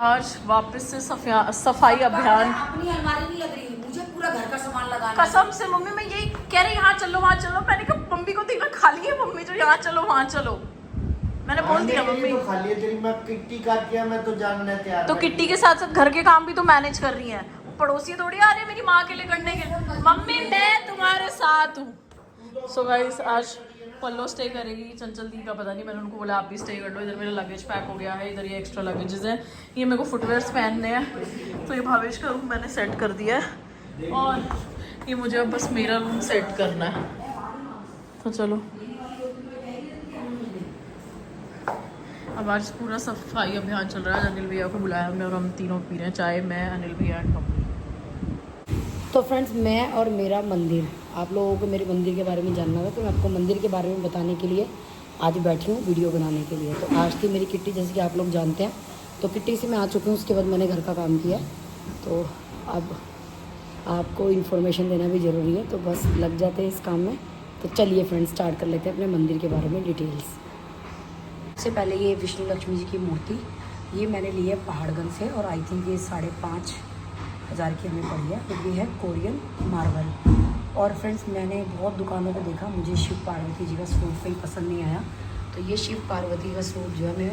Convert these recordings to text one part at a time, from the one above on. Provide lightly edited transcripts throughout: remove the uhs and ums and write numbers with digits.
आज वापस से सफाई अभियान। अपनी अलमारी नहीं लग रही, मुझे पूरा घर का सामान लगाना कसम से मम्मी मैं यही कह रही यहाँ चलो वहाँ चलो। मैंने कहा मम्मी को देखना खाली है मम्मी जो यहाँ चलो वहाँ चलो। मैंने बोल दिया मम्मी तो खाली है तेरी। मैं किट्टी काट दिया, मैं तो जानना तैयार। तो किट्टी के साथ साथ घर के काम भी तो मैनेज कर रही है। पड़ोसी थोड़ी आ रही है मेरी माँ के लिए करने के। मम्मी मैं तुम्हारे साथ हूँ। सो गाइस आज पल्लो स्टे करेगी, चंचल दी का पता नहीं। मैंने उनको बोला आप भी स्टे कर लो। इधर मेरा लगेज पैक हो गया है, इधर ये एक्स्ट्रा लगेजेस हैं। ये मेरे को फुटवेयर्स पहनने हैं तो ये भावेश का रूम मैंने सेट कर दिया है और ये मुझे अब बस मेरा रूम सेट करना है। तो चलो अब आज पूरा सफाई अभियान चल रहा है। अनिल भैया को बुलाया हमने और हम तीनों पी रहे हैं चाय, मैं अनिल भैया एंड मम्मी। तो फ्रेंड्स, मैं और मेरा मंदिर, आप लोगों को मेरे मंदिर के बारे में जानना था तो मैं आपको मंदिर के बारे में बताने के लिए आज बैठी हूँ वीडियो बनाने के लिए। तो आज थी मेरी किट्टी, जैसे कि आप लोग जानते हैं। तो किट्टी से मैं आ चुकी हूँ, उसके बाद मैंने घर का काम किया। तो अब आपको इन्फॉर्मेशन देना भी ज़रूरी है, तो बस लग जाते हैं इस काम में। तो चलिए फ्रेंड्स, स्टार्ट कर लेते हैं अपने मंदिर के बारे में डिटेल्स। सबसे पहले ये विष्णु लक्ष्मी जी की मूर्ति, ये मैंने ली है पहाड़गंज से और आई थिंक ये 5,500 की हमें पड़ी है। तो ये है कोरियन मार्बल। और फ्रेंड्स, मैंने बहुत दुकानों पे देखा, मुझे शिव पार्वती जी का स्वरूप कहीं पसंद नहीं आया। तो ये शिव पार्वती का स्वरूप जो है मैं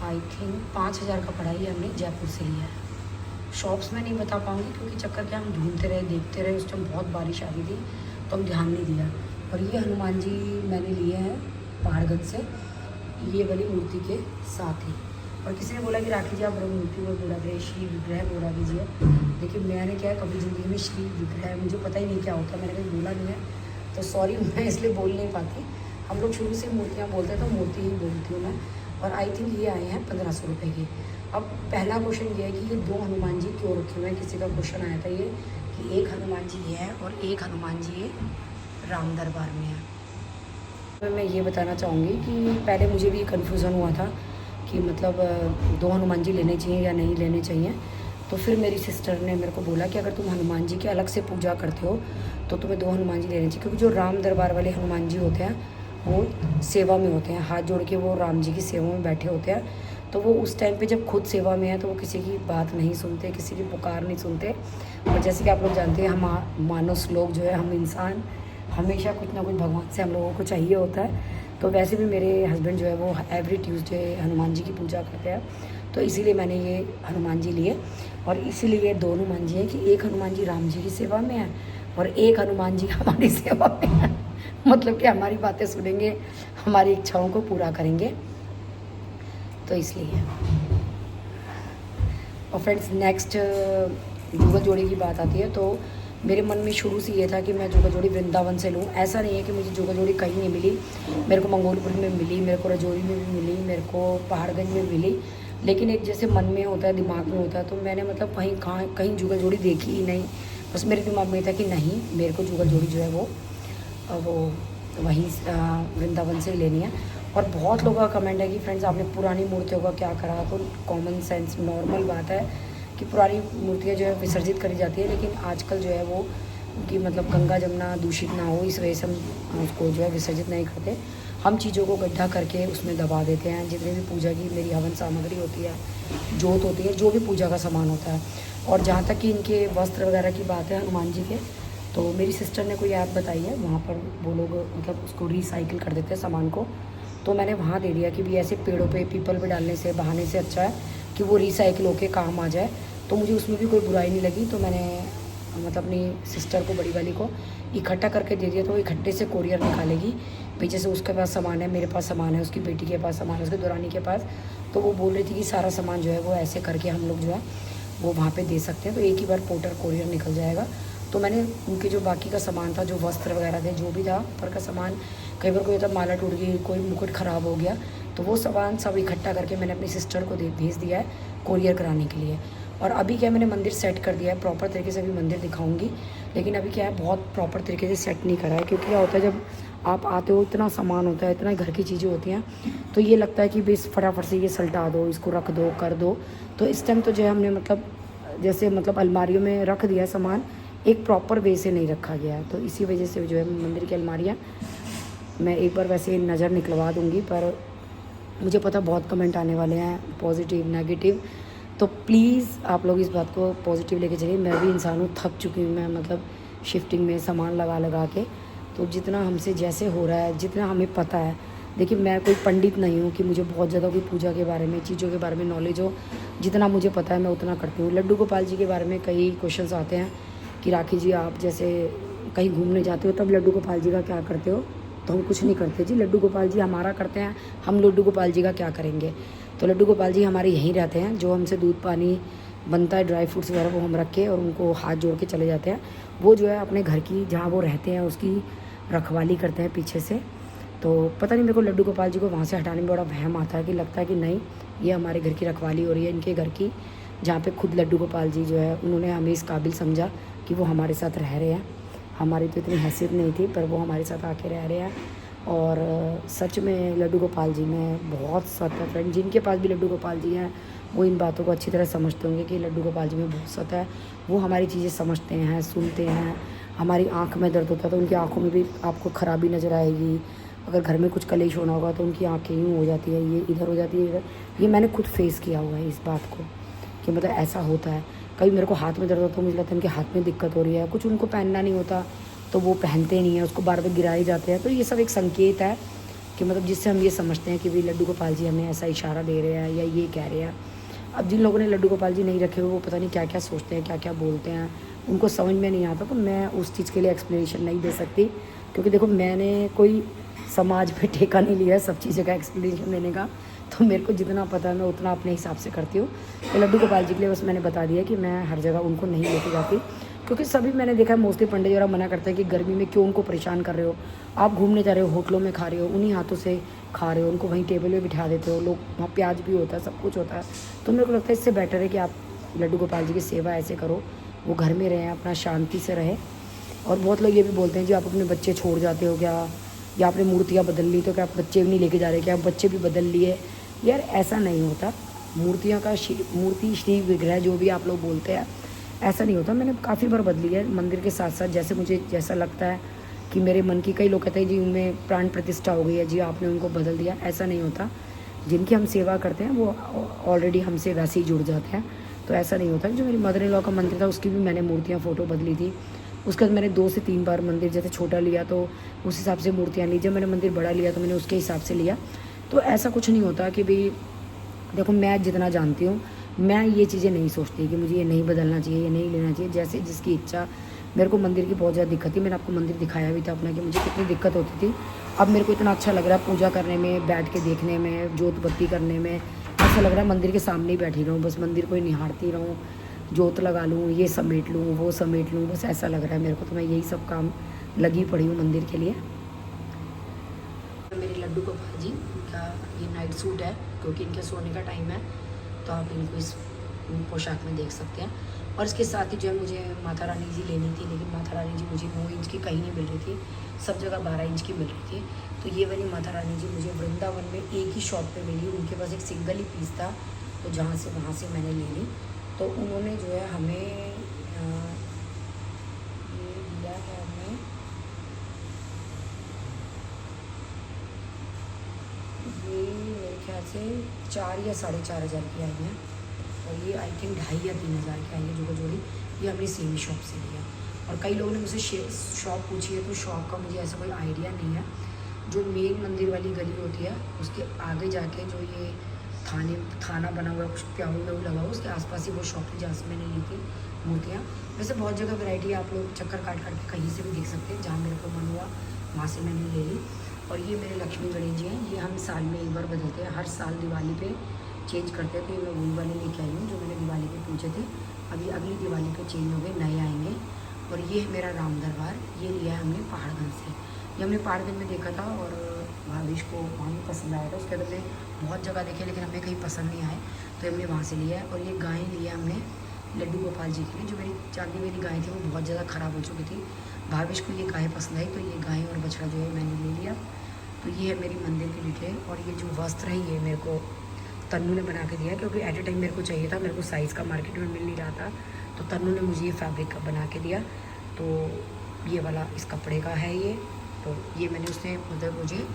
आई थिंक 5,000 का पड़ा है। ये हमने जयपुर से लिया है। शॉप्स में नहीं बता पाऊँगी क्योंकि चक्कर क्या, हम ढूंढते रहे देखते रहे, उस टाइम बहुत बारिश आ रही थी तो हम ध्यान नहीं दिया। और ये हनुमान जी मैंने लिए हैं पहाड़गंज से, ये वाली मूर्ति के साथ ही। और किसी ने बोला कि राखी जी आप मूर्ति को बोला दे, श्री विग्रह बोला दीजिए। लेकिन मैंने क्या है, कभी ज़िंदगी में श्री विग्रह मुझे पता ही नहीं क्या होता, मैंने कभी बोला नहीं है। तो सॉरी, मैं इसलिए बोल नहीं पाती। हम लोग शुरू से मूर्तियाँ बोलते हैं तो मूर्ति ही बोलती हूँ मैं। और आई थिंक ये आए हैं 1,500 रुपये की। अब पहला क्वेश्चन ये है कि ये 2 हनुमान जी क्यों रखे हुए हैं। किसी का क्वेश्चन आया था ये कि एक हनुमान जी ये है और एक हनुमान जी ये राम दरबार में है। मैं ये बताना चाहूँगी कि पहले मुझे भी कन्फ्यूज़न हुआ था कि मतलब 2 हनुमान जी लेने चाहिए या नहीं लेने चाहिए। तो फिर मेरी सिस्टर ने मेरे को बोला कि अगर तुम हनुमान जी की अलग से पूजा करते हो तो तुम्हें 2 हनुमान जी लेने चाहिए, क्योंकि जो राम दरबार वाले हनुमान जी होते हैं वो सेवा में होते हैं, हाथ जोड़ के वो राम जी की सेवा में बैठे होते हैं। तो वो उस टाइम पे जब खुद सेवा में है तो वो किसी की बात नहीं सुनते, किसी की पुकार नहीं सुनते। और जैसे कि आप लोग जानते हैं, हम मानुस लोग जो है, हम इंसान हमेशा कुछ ना कुछ भगवान से हम लोगों को चाहिए होता है। तो वैसे भी मेरे हस्बैंड जो है वो एवरी ट्यूसडे हनुमान जी की पूजा करते हैं। तो इसीलिए मैंने ये हनुमान जी लिए। और इसीलिए 2 हनुमान जी हैं कि एक हनुमान जी राम जी की सेवा में है और एक हनुमान जी हमारी सेवा में है। मतलब कि हमारी बातें सुनेंगे, हमारी इच्छाओं को पूरा करेंगे, तो इसलिए। और फ्रेंड्स, नेक्स्ट जुगल जोड़ी की बात आती है तो मेरे मन में शुरू से ये था कि मैं जुगल जोड़ी वृंदावन से लूँ। ऐसा नहीं है कि मुझे जुगल जोड़ी कहीं नहीं मिली। मेरे को मंगोलपुर में मिली, मेरे को रजौरी में भी मिली, मेरे को पहाड़गंज में मिली। लेकिन एक जैसे मन में होता है, दिमाग में होता है, तो मैंने मतलब कहीं जुगल जोड़ी देखी ही नहीं। बस मेरे दिमाग में था कि नहीं, मेरे को जुगल जोड़ी जो है वो वहीं वृंदावन से ही लेनी है। और बहुत लोगों का कमेंट है कि फ्रेंड्स आपने पुरानी मूर्तियों का क्या करा। तो कॉमन सेंस नॉर्मल बात है कि पुरानी मूर्तियाँ जो है विसर्जित करी जाती है, लेकिन आजकल जो है वो कि मतलब गंगा जमुना दूषित ना हो, इस वजह से हम उसको जो है विसर्जित नहीं करते। हम चीज़ों को गड्ढा करके उसमें दबा देते हैं। जितने भी पूजा की मेरी हवन सामग्री होती है, जोत होती है, जो भी पूजा का सामान होता है। और जहाँ तक कि इनके वस्त्र वगैरह की बात है हनुमान जी के, तो मेरी सिस्टर ने कोई ऐप बताई है, वहाँ पर वो लोग मतलब उसको रिसाइकिल कर देते हैं सामान को। तो मैंने वहाँ दे दिया कि भी ऐसे पेड़ों पे, पीपल पे डालने से, बहाने से अच्छा है कि वो रिसाइकिल होके काम आ जाए। तो मुझे उसमें भी कोई बुराई नहीं लगी। तो मैंने मतलब अपनी सिस्टर को, बड़ी वाली को इकट्ठा करके दे दिया। तो वो इकट्ठे से कोरियर निकालेगी। भाई जैसे उसके पास सामान है, मेरे पास सामान है, उसकी बेटी के पास सामान है, उसकी दुरानी के पास। तो वो बोल रही थी कि सारा सामान जो है वो ऐसे करके हम लोग जो है वो वहाँ पे दे सकते हैं। तो एक ही बार पोर्टर कोरियर निकल जाएगा। तो मैंने उनके जो बाकी का सामान था, जो वस्त्र वगैरह थे, जो भी था ऊपर का सामान, कई बार कोई तो माला टूट गई, कोई मुकुट ख़राब हो गया, तो वो सामान सब इकट्ठा करके मैंने अपनी सिस्टर को भेज दिया है कोरियर कराने के लिए। और अभी क्या, मैंने मंदिर सेट कर दिया है, प्रॉपर तरीके से अभी मंदिर दिखाऊंगी। लेकिन अभी क्या है, बहुत प्रॉपर तरीके से सेट नहीं करा है, क्योंकि क्या होता है जब आप आते हो इतना सामान होता है, इतना घर की चीज़ें होती हैं, तो ये लगता है कि बस फटाफट से ये सल्टा दो, इसको रख दो, कर दो। तो इस टाइम तो जो है हमने मतलब जैसे मतलब अलमारियों में रख दिया सामान, एक प्रॉपर वे से नहीं रखा गया है। तो इसी वजह से जो है मंदिर की अलमारियाँ मैं एक बार वैसे नज़र निकलवा दूँगी। पर मुझे पता बहुत कमेंट आने वाले हैं, पॉजिटिव नेगेटिव। तो प्लीज़ आप लोग इस बात को पॉजिटिव लेके चलिए। मैं भी इंसान हूँ, थक चुकी हूँ मैं, मतलब शिफ्टिंग में सामान लगा लगा के। तो जितना हमसे जैसे हो रहा है, जितना हमें पता है, देखिए मैं कोई पंडित नहीं हूँ कि मुझे बहुत ज़्यादा कोई पूजा के बारे में, चीज़ों के बारे में नॉलेज हो। जितना मुझे पता है मैं उतना करती हूँ। लड्डू गोपाल जी के बारे में कई क्वेश्चंस आते हैं कि राखी जी आप जैसे कहीं घूमने जाते हो तब लड्डू गोपाल जी का क्या करते हो? तो हम कुछ नहीं करते जी, लड्डू गोपाल जी हमारा करते हैं, हम लड्डू गोपाल जी का क्या करेंगे? तो लड्डू गोपाल जी हमारे यहीं रहते हैं। जो हमसे दूध पानी बनता है, ड्राई फ्रूट्स वगैरह, वो हम रख के और उनको हाथ जोड़ के चले जाते हैं। वो जो है अपने घर की जहाँ वो रहते हैं उसकी रखवाली करते हैं पीछे से। तो पता नहीं मेरे को लड्डू गोपाल जी को वहाँ से हटाने में बड़ा वहम आता है कि लगता है कि नहीं, ये हमारे घर की रखवाली हो रही है, इनके घर की, जहाँ पे खुद लड्डू गोपाल जी जो है उन्होंने हमें इस काबिल समझा कि वो हमारे साथ रह रहे हैं। हमारी तो इतनी हैसियत नहीं थी, पर वो हमारे साथ आके रह रहे हैं। और सच में लड्डू गोपाल जी में बहुत सत है फ्रेंड। जिनके पास भी लड्डू गोपाल जी हैं वो इन बातों को अच्छी तरह समझते होंगे कि लड्डू गोपाल जी में बहुत सत है। वो हमारी चीज़ें समझते हैं, सुनते हैं। हमारी आँख में दर्द होता है तो उनकी आँखों में भी आपको ख़राबी नज़र आएगी। अगर घर में कुछ कलेश होना होगा तो उनकी आँखें यूँ हो जाती है, ये इधर हो जाती है, इधर। ये मैंने खुद फेस किया हुआ है इस बात को कि मतलब ऐसा होता है। कभी मेरे को हाथ में दर्द होता है, मुझे लगता है उनके हाथ में दिक्कत हो रही है, कुछ उनको पहनना नहीं होता तो वो पहनते नहीं है, उसको बार बार गिराए जाते हैं। तो ये सब एक संकेत है कि मतलब जिससे हम ये समझते हैं कि भाई लड्डू गोपाल जी हमें ऐसा इशारा दे रहे हैं या ये कह रहे हैं। अब जिन लोगों ने लड्डू गोपाल जी नहीं रखे हुए वो पता नहीं क्या क्या सोचते हैं, क्या क्या बोलते हैं, उनको समझ में नहीं आता। तो मैं उस चीज़ के लिए एक्सप्लेनेशन नहीं दे सकती, क्योंकि देखो मैंने कोई समाज पे ठेका नहीं लिया है सब चीज़ों का एक्सप्लेनेशन देने का। तो मेरे को जितना पता है मैं उतना अपने हिसाब से करती हूँ। तो लड्डू गोपाल जी के लिए बस मैंने बता दिया कि मैं हर जगह उनको नहीं लेके जाती, क्योंकि सभी मैंने देखा है मोस्टली पंडित वगैरह मना करते हैं कि गर्मी में क्यों उनको परेशान कर रहे हो। आप घूमने जा रहे हो, होटलों में खा रहे हो, उन्हीं हाथों से खा रहे हो, उनको वहीं टेबल पे बिठा देते हो, लोग वहाँ प्याज भी होता है, सब कुछ होता है। तो मेरे को लगता है इससे बेटर है कि आप लड्डू गोपाल जी की सेवा ऐसे करो, वो घर में रहें, अपना शांति से रहें। और बहुत लोग ये भी बोलते हैं जी आप अपने बच्चे छोड़ जाते हो क्या, या आपने मूर्तियाँ बदल ली तो क्या आप बच्चे भी नहीं लेके जा रहे, क्या आप बच्चे भी बदल लिए? यार ऐसा नहीं होता। मूर्तियाँ का मूर्ति श्री विग्रह जो भी आप लोग बोलते हैं, ऐसा नहीं होता। मैंने काफ़ी बार बदली है मंदिर के साथ साथ, जैसे मुझे जैसा लगता है कि मेरे मन की। कई लोग कहते हैं जी उनमें प्राण प्रतिष्ठा हो गई है जी, आपने उनको बदल दिया। ऐसा नहीं होता। जिनकी हम सेवा करते हैं वो ऑलरेडी हमसे वैसे ही जुड़ जाते हैं। तो ऐसा नहीं होता। जो मेरी मदर इन लॉ का मंदिर था उसकी भी मैंने मूर्तियाँ फ़ोटो बदली थी। उसके बाद मैंने 2 से 3 बार मंदिर जैसे छोटा लिया तो उस हिसाब से मूर्तियाँ ली, जब मैंने मंदिर बड़ा लिया तो मैंने उसके हिसाब से लिया। तो ऐसा कुछ नहीं होता कि भाई देखो मैं जितना जानती हूँ मैं ये चीज़ें नहीं सोचती कि मुझे ये नहीं बदलना चाहिए, ये नहीं लेना चाहिए, जैसे जिसकी इच्छा। मेरे को मंदिर की बहुत ज़्यादा दिक्कत थी, मैंने आपको मंदिर दिखाया भी था अपना कि मुझे कितनी दिक्कत होती थी। अब मेरे को इतना अच्छा लग रहा है पूजा करने में, बैठ के देखने में, जोत बत्ती करने में। ऐसा लग रहा है मंदिर के सामने ही बैठी रहूँ, बस मंदिर को ही निहारती रहूँ, जोत लगा लूँ, ये समेट लूँ, वो समेट लूँ, बस ऐसा लग रहा है मेरे को। तो मैं यही सब काम लगी पड़ी हूँ मंदिर के लिए। मेरे लड्डू गोपाल जी का ये नाइट सूट है, क्योंकि इनके सोने का टाइम है, तो आप इनको इस पोशाक में देख सकते हैं। और इसके साथ ही जो है मुझे माता रानी जी लेनी थी, लेकिन माता रानी जी मुझे 9 इंच की कहीं नहीं मिल रही थी, सब जगह 12 इंच की मिल रही थी। तो ये वाली माता रानी जी मुझे वृंदावन में एक ही शॉप पे मिली, उनके पास एक सिंगल ही पीस था, तो जहाँ से वहाँ से मैंने ले ली। तो उन्होंने जो है हमें ये दिया है, हमें ये मेरे ख्याल से 4 या 4.5 हज़ार की आई है, और ये आई थिंक 2.5 या 3 हज़ार की आई है जो जोड़ी। ये हमने सेम शॉप से लिया। और कई लोगों ने मुझसे शॉप पूछी है, तो शॉप का मुझे ऐसा कोई आइडिया नहीं है। जो मेन मंदिर वाली गली होती है उसके आगे जाके जो ये थाना बना हुआ है, कुछ प्याऊ व्याऊ लगा हुआ, उसके आसपास ही वो शॉप थी जहाँ से मैंने ली थी मूर्तियाँ। वैसे बहुत जगह वैरायटी है, आप लोग चक्कर काट काट के कहीं से भी देख सकते हैं, जहाँ मेरे को मन हुआ वहाँ से मैंने ले ली। और ये मेरे लक्ष्मी गणेश जी हैं, ये हम साल में एक बार बदलते हैं, हर साल दिवाली पे चेंज करते हैं। तो ये मैं वही वाले लेके आई हूँ जो मैंने दिवाली पे पूछे थे, अभी अगली दिवाली पे चेंज हो गए, नए आएंगे। और ये है मेरा राम दरबार, ये लिया है हमने पहाड़गंज से। ये हमने पहाड़गंज में देखा था और भावेश को वहाँ भी पसंद आया था। उसके बाद हमने बहुत जगह देखे लेकिन हमें कहीं पसंद नहीं आए, तो हमने वहाँ से लिया है। और ये गाय लिया हमने लड्डू गोपाल जी के लिए। जो मेरी चांदी वाली गाय थी वो बहुत ज़्यादा ख़राब हो चुकी थी, भावेश को ये गाय पसंद आई, तो ये गाय और बछड़ा जो है मैंने ले लिया। तो ये है मेरी मंदिर की डिटेल। और ये जो वस्त्र है ये मेरे को तन्नू ने बना के दिया, क्योंकि एट ए टाइम मेरे को चाहिए था, मेरे को साइज़ का मार्केट में मिल नहीं रहा था, तो तन्नू ने मुझे ये फैब्रिक का बना के दिया। तो ये वाला इस कपड़े का है ये, तो ये मैंने उसने मतलब मुझे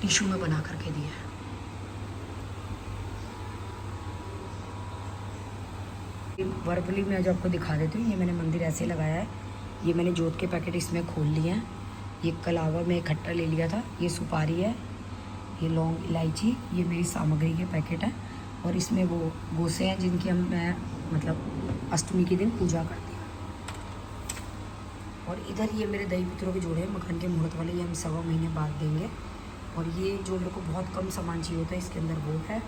टिशू में बना करके दिया है। वर्बली मैं जो आपको दिखा देती हूँ, ये मैंने मंदिर ऐसे लगाया है। ये मैंने जोत के पैकेट इसमें खोल लिए हैं। ये कलावा में इकट्ठा ले लिया था। ये सुपारी है, ये लौंग इलायची, ये मेरी सामग्री के पैकेट है। और इसमें वो गोसे हैं जिनकी मैं मतलब अष्टमी के दिन पूजा करती हूँ। और इधर ये मेरे दही पुत्रों के जोड़े हैं मकान के मुहूर्त वाले, ये हम 1.25 महीने बाद देंगे। और ये जो मेरे को बहुत कम सामान चाहिए होता है, इसके अंदर वो है।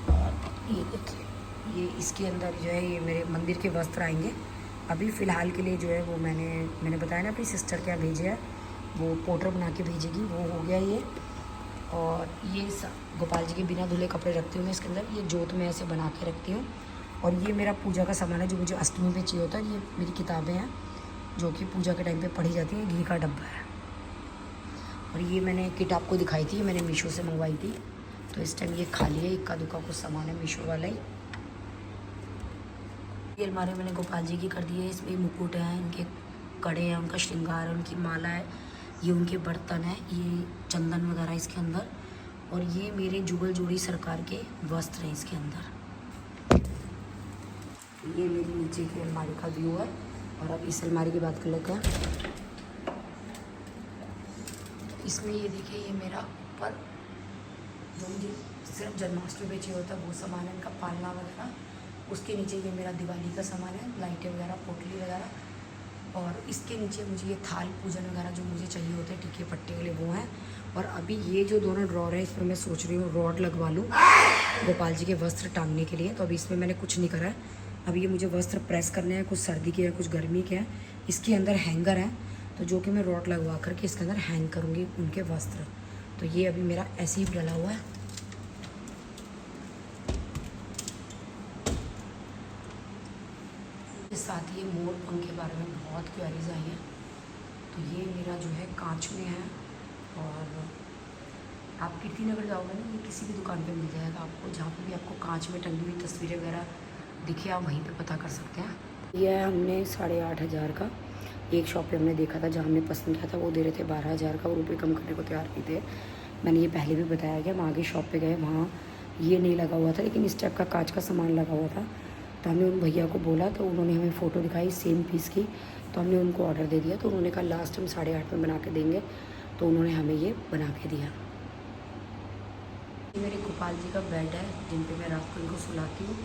और ये देखिए, ये इसके अंदर जो है ये मेरे मंदिर के वस्त्र आएंगे। अभी फ़िलहाल के लिए जो है वो मैंने बताया ना अपनी सिस्टर के यहाँ भेजे है, वो पोटर बना के भेजेगी, वो हो गया ये। और ये गोपाल जी के बिना धुले कपड़े रखती हूँ मैं इसके अंदर। ये जोत में ऐसे बना के रखती हूँ। और ये मेरा पूजा का सामान है जो मुझे अष्टमी पे चाहिए होता है। ये मेरी किताबें हैं जो कि पूजा के टाइम पे पढ़ी जाती है। घी का डब्बा है। और ये मैंने किट आपको दिखाई थी, मैंने मीशो से मंगवाई थी। तो इस टाइम ये खाली है, इक्का दुक्का कुछ सामान है मीशो वाला ही। ये अलमारी मैंने गोपाल जी की कर दी है। इसमें मुकुट हैं, इनके कड़े हैं, उनका श्रृंगार है, उनकी माला है, ये उनके बर्तन है, ये चंदन वगैरह इसके अंदर। और ये मेरे जुगल जोड़ी सरकार के वस्त्र हैं इसके अंदर। ये मेरी नीचे की अलमारी का व्यू है। और अब इस अलमारी की बात कर लेते हैं। इसमें ये देखिए, ये मेरा ऊपर जो मुझे सिर्फ जन्माष्टमी पे चाहिए होता है वो सामान है, इनका पालना वगैरह। उसके नीचे ये मेरा दिवाली का सामान है, लाइटें वगैरह, पोटली वगैरह। और इसके नीचे मुझे ये थाल पूजन वगैरह जो मुझे चाहिए होते हैं टीके पट्टे के लिए, वो हैं। और अभी ये जो दोनों ड्रॉर है, इसमें मैं सोच रही हूँ रॉड लगवा लूँ गोपाल जी के वस्त्र टांगने के लिए। तो अभी इसमें मैंने कुछ नहीं करा है। अभी ये मुझे वस्त्र प्रेस करने हैं, कुछ सर्दी के हैं, कुछ गर्मी के हैं। इसके अंदर हैंगर है, तो जो कि मैं रॉड लगवा करके इसके अंदर हैंग करूँगी उनके वस्त्र। तो ये अभी मेरा ऐसे ही डला हुआ है। इसके साथ ये मोर पंख के बारे में बहुत क्वेरीज आई हैं। तो ये मेरा जो है कांच में है। और आप कीर्ति नगर जाओगे ना, ये किसी भी दुकान पे मिल जाएगा आपको, जहाँ पे भी आपको कांच में टंगी हुई तस्वीरें वगैरह दिखे, आप वहीं पे पता कर सकते हैं। यह हमने 8,500 का एक शॉप पे हमने देखा था, जहाँ हमने पसंद किया था, वो दे रहे थे 12,000 का, और रुपये कम करने को तैयार भी थे। मैंने ये पहले भी बताया कि हम आगे शॉप पे गए, वहाँ ये नहीं लगा हुआ था, लेकिन इस टाइप का कांच का सामान लगा हुआ था। तो हमने उन भैया को बोला, तो उन्होंने हमें फ़ोटो दिखाई सेम पीस की, तो हमने उनको ऑर्डर दे दिया। तो उन्होंने कहा लास्ट हम 8,500 में बना के देंगे, तो उन्होंने हमें ये बना के दिया। ये मेरे गोपाल जी का बेड है, जिन पे मैं रात को इनको सुलाती हूँ।